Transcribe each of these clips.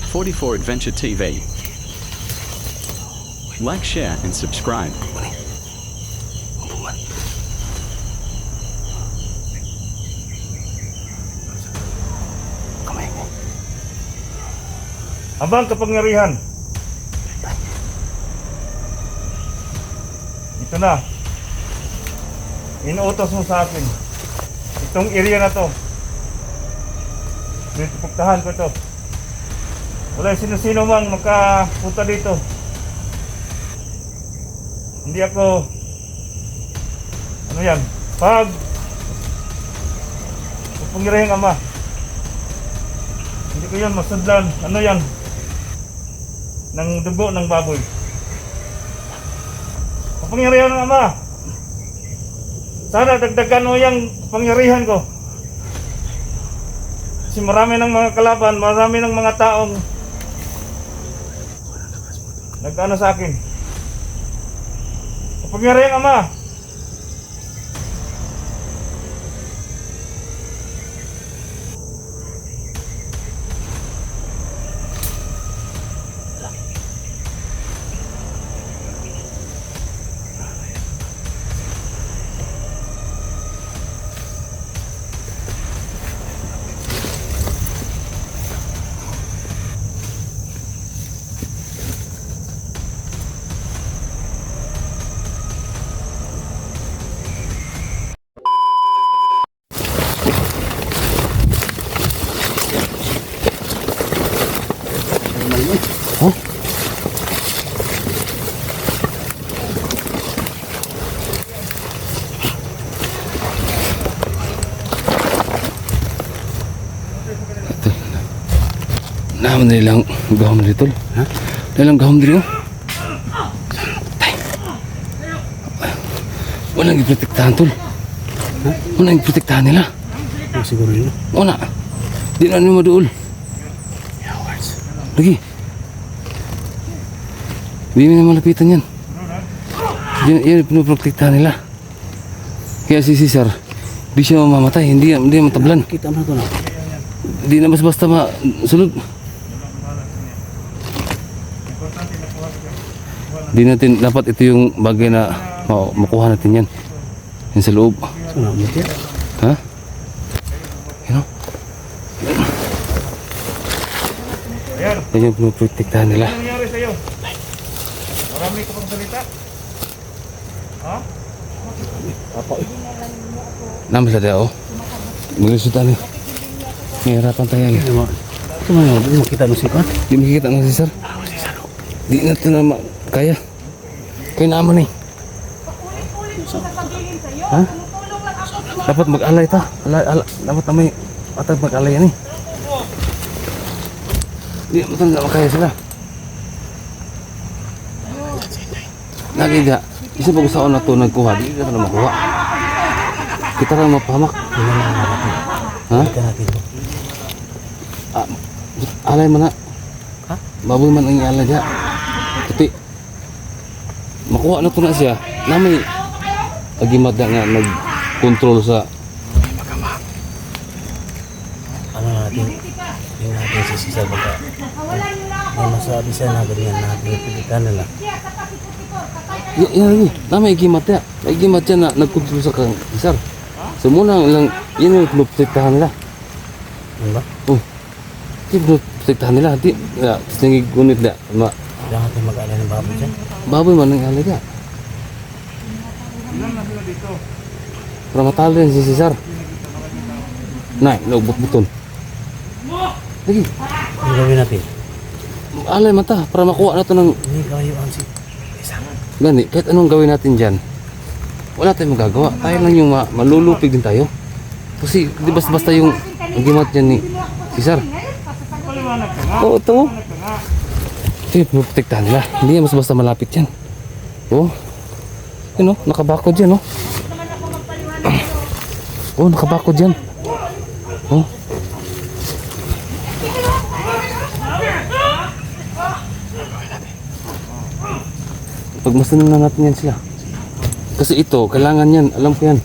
44 Adventure TV. Like, share, and subscribe. Abang kapangyarihan. Ito na. Inuutos mo sa akin. Itong area na to. Dito pagtahan ko to. Wala sino-sino mang makapunta dito. Hindi ako ano yan, pag kapangyarihang ama. Hindi ko yan masudlan. Ano yan? Ng dugo ng baboy. Kapangyarihan ng ama. Sana dagdagan mo yung kapangyarihan ko. Kasi marami ng mga kalaban, marami ng mga taong nag-ano sa akin. Kapangyarihan ama. Huh? Naman nilang gahom dito. Ha? Nilang gahom dito. Tay. Walang iprotektahan tol. Ha? Walang iprotektahan nila. Siguro yun. Wala. Di na nyo maduol. Lagi. Di mo na malapitan yan. Yan pinoprotektahan nila. Kaya si Cesar, di siya mamamatay, hindi matablan. Kita mo na ito na. Di na mas basta masunod. Di natin, dapat ito yung bagay na makuha natin yan. Yan sa loob. Sana mo ito. Ha? You know? Yan yung pinoprotektahan nila. Ano nangyari sa'yo? Marami ka pang salita? Ha? Naman sa dao. Magresulta niyo. Mahirapan tayo yan. Ito mo yun. Hindi mo kita mo si Kwan. Di makikita ng Cesar. Di na ito na kaya. Kaya naman eh. Ha? Dapat mag-alay ta. Dapat na may atag mag-alay yan eh. Di naman na makaya sila. Nakita. Isa pa gusto ko na ito nagkuha. Di ka na makuha. Kita lang mapahamak. Ha? Kita natin ito. Alay man na. Ha? Baboy man ang ialay niya. Kuti. Makuha na ito na siya. Namay agimat na nga nag-control sa Ano natin? Yung natin si Cesar baka may masabi siya na ganyan natin ipigitan nila. yan lagi. Namay agimat niya. May agimat siya na nag-control sa kang Cesar. So muna lang, yun yung pinoprotektahan nila. Ano ba? Oh. Hindi pinoprotektahan nila. Hindi. Tapos nangigunit na. Kailangan natin mag-alala ng baboy dyan. Baboy man ang ialay niya. Ilan na sila dito? Para matalo yan si Cesar. Nay, naubot-buton. Lagi. Ano gawin natin? Alay mata para makuha na ito ng Hindi kawayuan si Cesar. gani. Kahit anong gawin natin dyan, wala tayong magagawa. Tayo lang yung malulupig din tayo. Kasi di basta yung gimat dyan ni Cesar. Paliwanag ka nga. Oo, ito. Paliwanag ka nga. Ito yung pinoprotektahan nila. Hindi yan mas basta malapit yan. Oo. Yun o, nakabakod yan o. Oo, nakabakod yan. Oo. Pagmasanan na natin yan sila. Kasi ito, kailangan yan. Alam ko yan.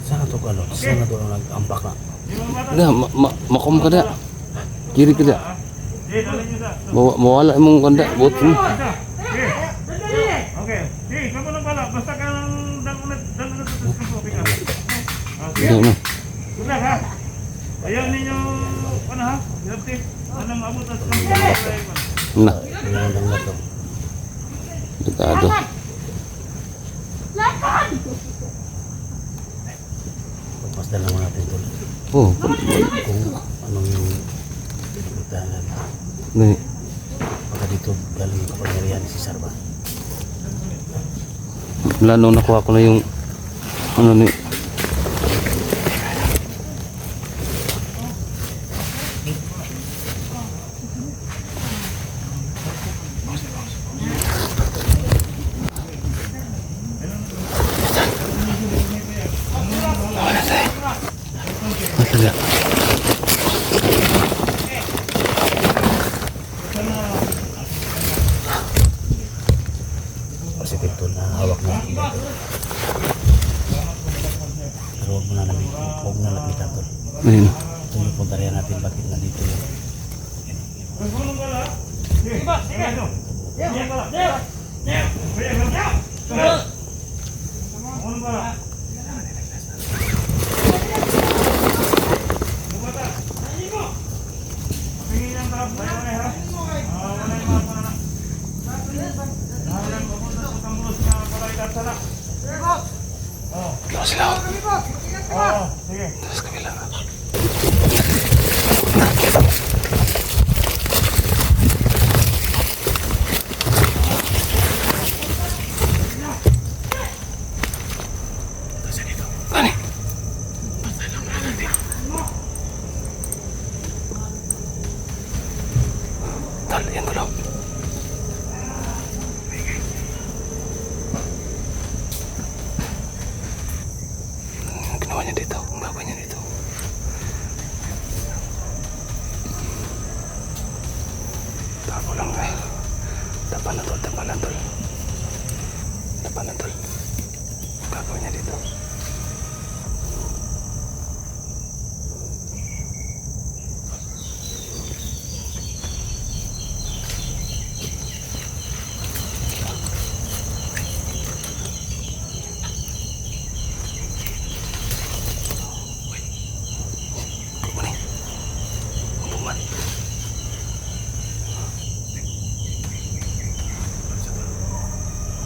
Saan ito ka, Saan ito nag-ambak na? Da, makom ka da. Kiri ka da. dali nyo sa. Mawala mong kanda, buot mo. Okay. Sige, kamu nang pala. Basta ka nang dalunat sa kumpo. Okay. Ano na. Sudah ha. Ayaw ninyo, ano ha? Hirapti. Anong abot at kumpo. Na, Pinandang na to. delikado. Pagpasdan naman natin to. Oh, Kung anong yung pagdahan. gani. Baka dito galing yung kapangyarihan ni Cesar ba? Wala nung nakuha ko na yung ano ni Positive to na hawak mo. Pero huwag mo na lapitan to. ayun. Ito yung pagdarihan natin bakit nandito yun. Dalawa sila. Sige. Tapos kabila. Gani. Tal, yan dulu. Ang ginawa niya dito, ang gagawin niya dito. Tapo lang eh. Tapan na tol, tapan na tol. Tapan na tol. Ang gagawin niya dito. Kumain. Buman.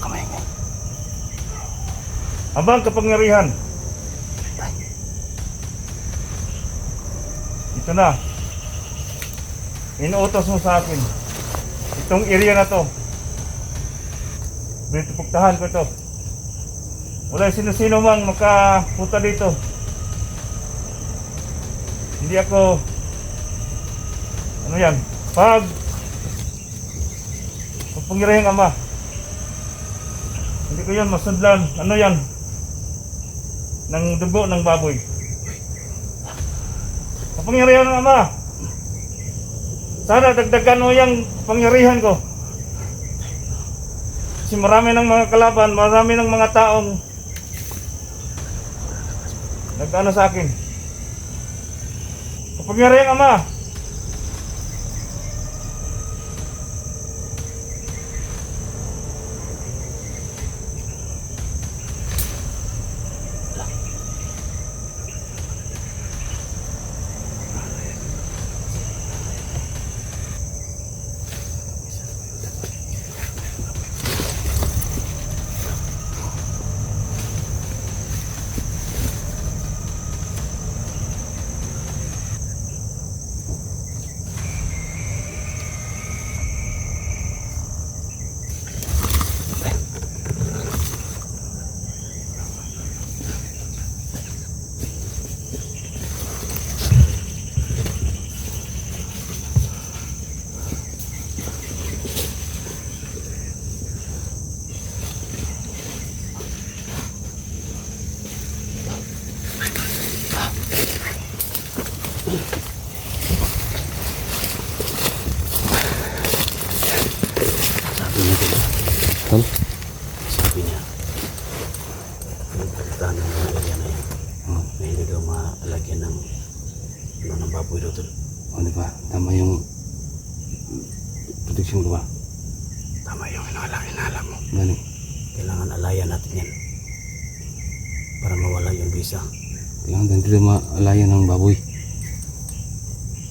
Kamay nga. Abang kapangyarihan. Ito na. Inuutos mo sa akin. Itong area na to. Dito pugtahan ko ito. Wala sino-sino mang makapunta dito. Hindi ako ano yan, kapangyarihang ama. Hindi ko yan masudlan. Ano yan? Ng dugo ng baboy. Kapangyarihan ng ama. Sana dagdagan mo yung kapangyarihan ko. Kasi marami ng mga kalaban, marami ng mga taong nag-ano sa akin. Kapangyarihan ama. Sabi niya diba? Tal. Sabi niya. Yung pagdahan ng mga area na yan. Na hindi daw maalagyan ng baboy daw to. O diba, tama yung protection ba? Tama yung inala mo. Gani. Kailangan alayan natin yan. Para mawala yung visa. Kailangan din dito maalayan ng baboy.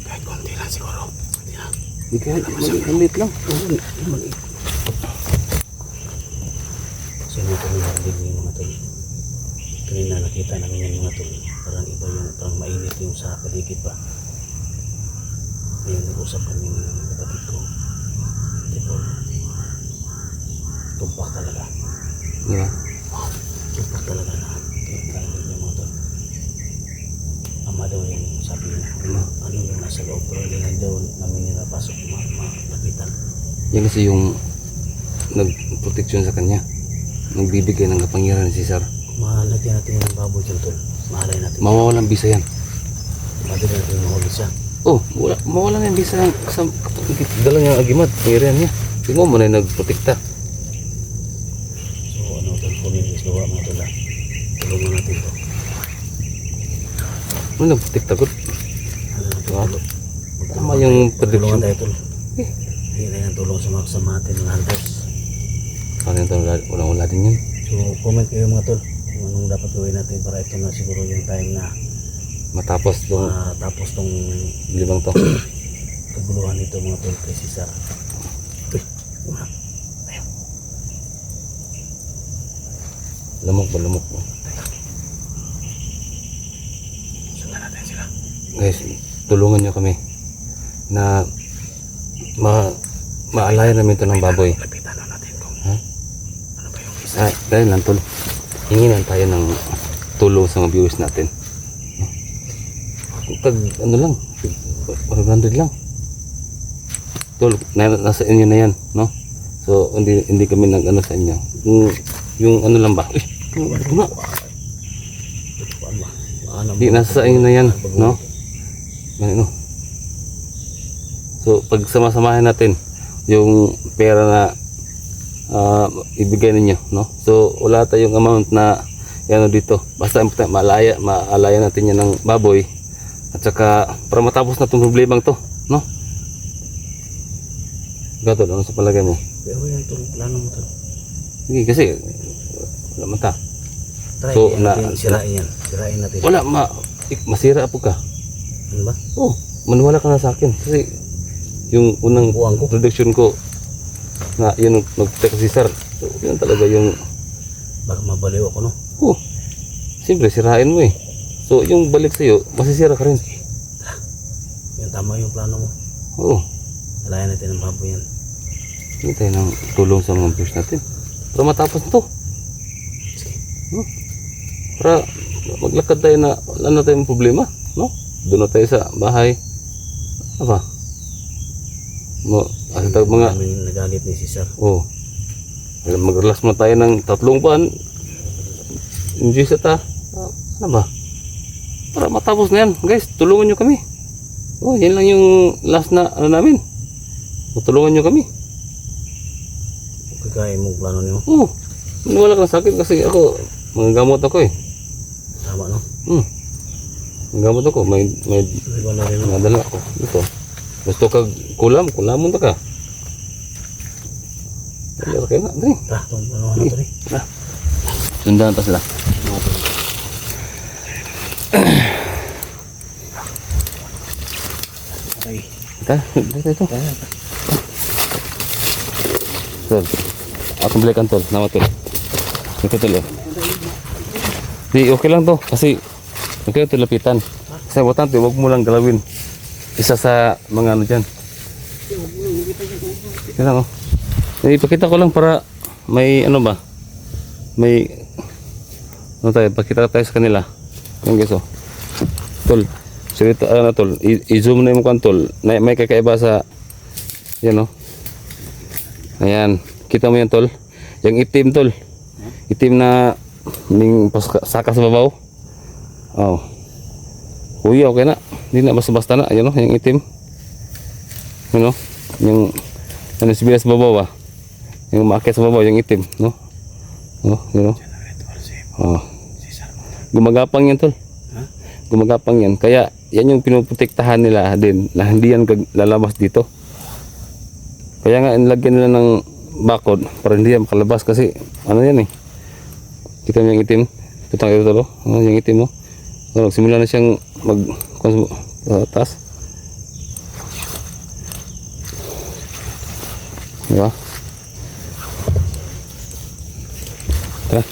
Kahit konti lang siguro. Hindi na. Hindi kaya, maliit lang. Kasi mga tol, narinig yung mga tol. Kanina nakita namin yan mga tol. Parang iba yung, parang mainit yung sa paligid pa. Ngayon nag-usap kami ng kapatid ko. Tipo, tumpak talaga. Di ba? Tumpak talaga na. Kaya narinig yung mga tol. Ama daw yung sabi niya. Ano yung nasa loob. Pero hindi na daw namin nilapasok malapitan. Yan kasi yung nagproteksyon sa kanya. Nagbibigay ng kapangyarihan ni Cesar. Malagyan natin yung baboy dyan tol. Mahalay natin. Mawawalang bisa yan. Madali natin mahuli siya. Oh, mawala na yung bisa ng dala niya ang agimat. Pangyarihan niya. Tingnan mo na yung nagprotekta. So ano tol, kunin is gawa mga tol ah. Tulungan natin to. Ano nagprotekta ko? Ano natin Diba? tulong. Tama yung Tulungan prediction. tayo tol. Hingin ng tulong sa mga kasama natin ng hunters. Ano ito? Wala din yun. So comment kayo mga tol. Kung anong dapat gawin natin para ito na siguro yung time na Matapos itong tapos tong 5 to. kaguluhan nito mga tol kay Cesar. Uy, una. Ayaw. Lamok ba? Lamok ba? Sundan natin sila. Guys, tulungan nyo kami na maalayan namin ito ng baboy. Lapitan na natin kung Ha? ano ba yung isa. Dahil lang tol, hinginan tayo ng tulong sa mga viewers natin. Tag, ano lang, 100 lang. Tol, nasa inyo na yan, no? So, hindi kami nag-ano sa inyo. Yung ano lang ba? Ano? Hindi, nasa inyo na yan, no? Ganito. So, pag sama-samahin natin yung pera na ibigay ninyo, no? So, wala tayong amount na yan dito. Basta maalaya natin yan ng baboy. At saka, para matapos na itong problemang to, no? Gato, ano sa palagay mo? Pero yan tol, plano mo tol. Hindi, kasi, wala mata. Try So, natin sirain yan. Sirain natin. Wala, masira po ka. Ano ba? Oh, maniwala ka na sa akin. Kasi, yung unang Buwang ko. prediction ko, na yun, nag-text si Sir. So, yun talaga yung, Baka mabaliw ako no? oh, siyempre, sirain mo eh. So, yung balik sa'yo, masisira ka rin. Yung tama yung plano mo. Oo, Alayan natin ang baboy yan. hindi tayo ng tulong sa mga viewers natin. Para matapos na to. Para maglakad tayo na wala na tayong problema, no? Doon na tayo sa bahay. Ano ba? Mga Maraming nagalit ni Cesar. oh. Mag-relax mo tayo ng 3 buwan. Enjoy sa ta. Ano ba? Para matapos na yan. Guys, tulungan nyo kami. Oh, yan lang yung last na ano namin. Tulungan nyo kami. Kagaya mong plano niyo. Oh, wala ka sa akin kasi ako, manggamot ako eh. Tama no? Manggamot ako. May Iba na rin no? nadala ako. Dito. Gusto kag kulamon ta ka. Dali kayo na. Dali. Tara, itong plano na ito rin. Sundan ta sila. Okay. Dito. Tol. Akong balikan tol. Nama tol. Ito tol eh. Di, okay lang to. Kasi okay ito lapitan. Kasi importante, huwag mo lang galawin. Isa sa mga ano dyan. Ito lang oh. Ipakita ko lang para may ano ba. May ano tayo, pakita tayo sa kanila. Yan guys oh. Tol. So ito ano tol. I-zoom na yung mukhang tol. May kakaiba sa yan oh. Ayan, kita mo yan tol. Yung itim tol. Itim na ning saka sa babaw. Oh. Kuya, okay na. Hindi na basta-basta na. Ayan o, yung itim. Ano? Yung ano sibilas sa babaw ba? Yung umakyat sa babaw, yung itim, no? Oh, yun o. Oh. Gumagapang yan tol. Gumagapang yan. Kaya yan yung pinuprotektahan nila din na hindi yan lalabas dito. Kaya nga inlagyan nila ng bakod para hindi yan makalabas kasi ano yan eh. Kita mo yung itim. Putang ito tolo. Ano yung itim mo? So, nagsimula na siyang mag taas. Diba? Tara.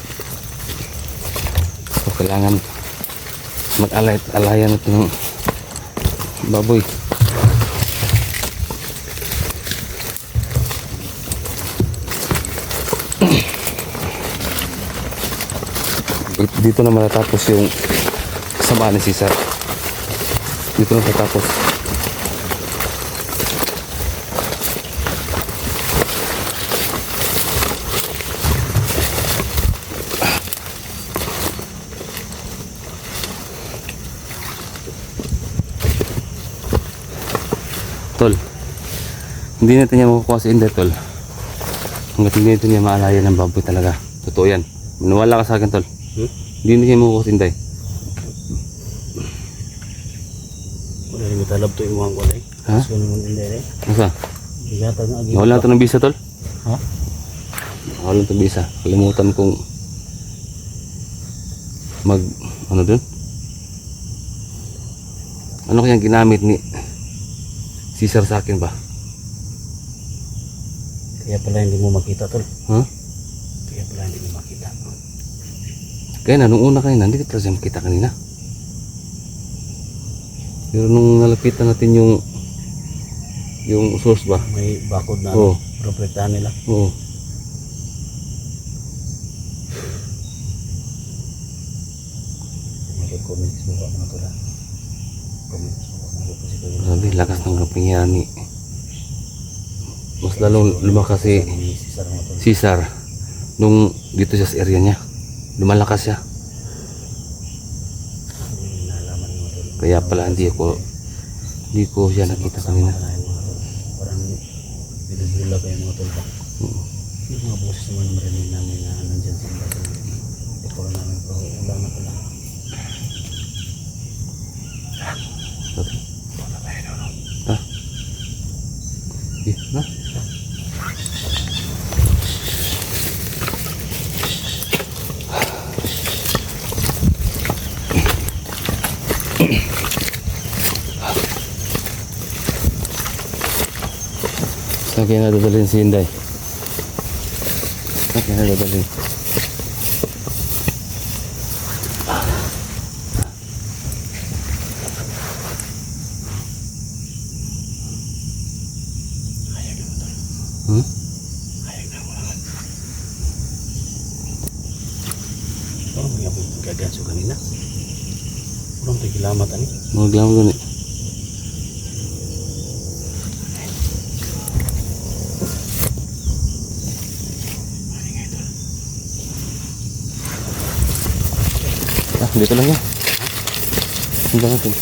So, kailangan mag-alayan ito ng baboy. Dito na matatapos yung kasamaan ni Cesar. Dito na matatapos. Tol, hindi natin niya makukuha si Inday, tol. Hanggat hindi natin niya maalaya ng baboy talaga. Totoo yan. Maniwala ka sa akin, tol. Hindi niya makukuha si Inday. Wala rin matalab to yung mga kulay. Ha? So naman hindi rin. Masa? Bigata nga. Wala ito ng bisa, tol. Ha? Wala ito bisa. Kalimutan kong ano dun? Ano kayang ginamit ni Cesar sa akin ba? Kaya pala hindi mo makita tol. Ha? Kaya pala hindi mo makita. Kaya na, nung una kanina, hindi kita siya makita kanina. Pero nung nalapitan natin yung source ba? May bakod na Oo. proprietahan nila. Oo. Mag-comments mo ba mga tol ha? Comments mo ba mga po si Kuya? Grabe, lakas ng kapangyarihan ni mas lalong lumakas si Ni Cesar mga tol. Cesar nung dito siya sa area niya. Lumalakas siya. Hindi nalaman mga tol. Kaya pala hindi ko siya nakita kanina. Kanahin mga tol. Parang binubula kayo mga tol ba? Yung mga boses naman marinig namin na nandyan si mga tol. Ito lang namin pero wala na pala. Ha? Na? Saan kaya nadadalhin si Inday? Saan kaya nadadalhin? Hmm? Oh, may abot gaganso kanina. Kurang tayo kilamat ani. Maglang mo ni. Dito lang yan. Tingnan natin.